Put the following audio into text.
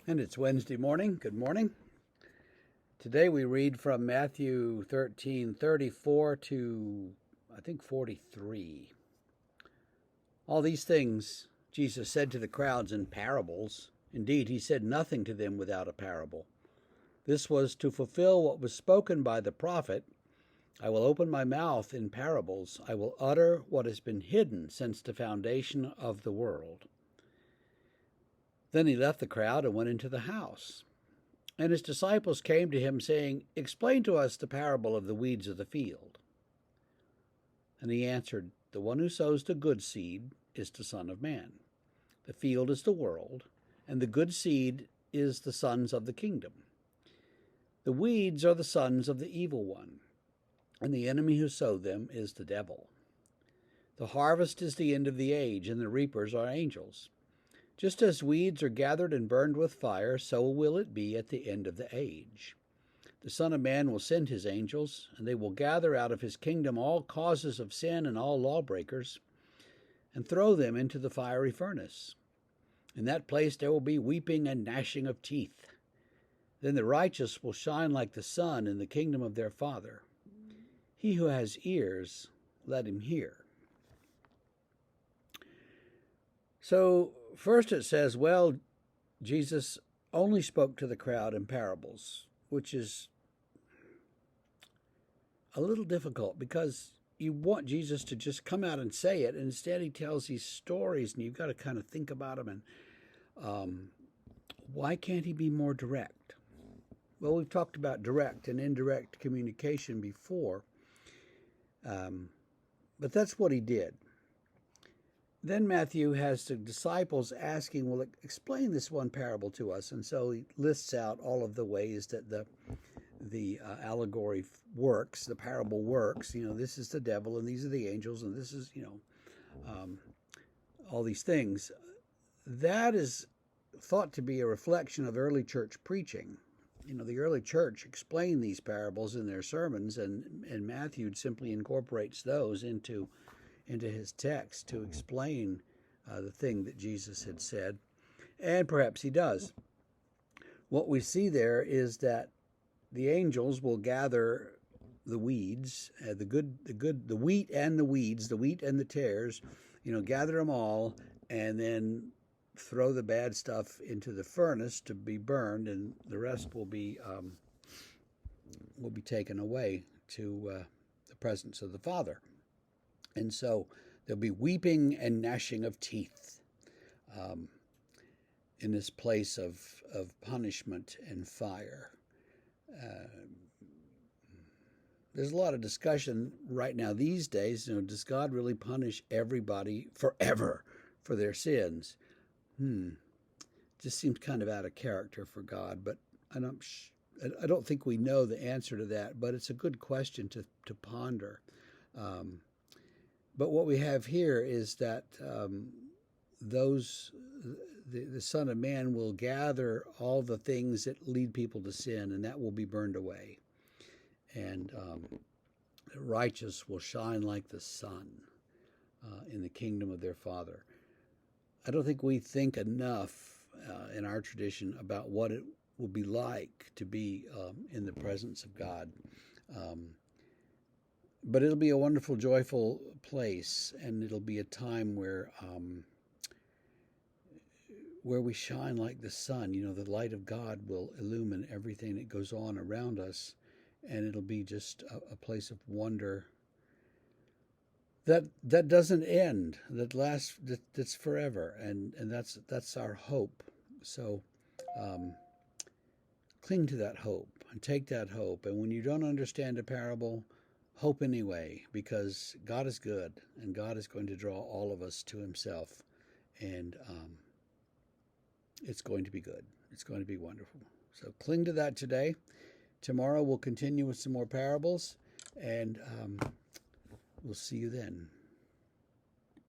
And it's Wednesday morning. Good morning. Today we read from Matthew 13:34 to I think 43. All these things Jesus said to the crowds in parables. Indeed, he said nothing to them without a parable. This was to fulfill what was spoken by the prophet. I will open my mouth in parables. I will utter what has been hidden since the foundation of the world. Then he left the crowd and went into the house. And his disciples came to him, saying, Explain to us the parable of the weeds of the field. And he answered, The one who sows the good seed is the Son of Man. The field is the world, and the good seed is the sons of the kingdom. The weeds are the sons of the evil one, and the enemy who sowed them is the devil. The harvest is the end of the age, and the reapers are angels. Just as weeds are gathered and burned with fire, so will it be at the end of the age. The Son of Man will send his angels, and they will gather out of his kingdom all causes of sin and all lawbreakers, and throw them into the fiery furnace. In that place there will be weeping and gnashing of teeth. Then the righteous will shine like the sun in the kingdom of their Father. He who has ears, let him hear. So, first it says, well, Jesus only spoke to the crowd in parables, which is a little difficult because you want Jesus to just come out and say it, and instead he tells these stories, and you've got to kind of think about them. And why can't he be more direct? Well, we've talked about direct and indirect communication before, but that's what he did. Then Matthew has the disciples asking, well, explain this one parable to us. And so he lists out all of the ways that the allegory works, the parable works. This is the devil, and these are the angels, and this is, all these things. That is thought to be a reflection of early church preaching. The early church explained these parables in their sermons, and Matthew simply incorporates those into his text to explain the thing that Jesus had said, and perhaps he does. What we see there is that the angels will gather the weeds, the wheat and the weeds, the wheat and the tares, gather them all, and then throw the bad stuff into the furnace to be burned, and the rest will be taken away to the presence of the Father. And so there'll be weeping and gnashing of teeth in this place of punishment and fire. There's a lot of discussion right now these days. Does God really punish everybody forever for their sins? Just seems kind of out of character for God, but I don't think we know the answer to that. But it's a good question to ponder. But what we have here is that the Son of Man will gather all the things that lead people to sin, and that will be burned away. And the righteous will shine like the sun in the kingdom of their Father. I don't think we think enough in our tradition about what it will be like to be in the presence of God. But it'll be a wonderful, joyful place, and it'll be a time where we shine like the sun. The light of God will illumine everything that goes on around us, and it'll be just a place of wonder that doesn't end, that's forever, and that's our hope. So cling to that hope and take that hope. And when you don't understand a parable, hope anyway, because God is good, and God is going to draw all of us to himself, and it's going to be good. It's going to be wonderful. So cling to that today. Tomorrow we'll continue with some more parables, and we'll see you then.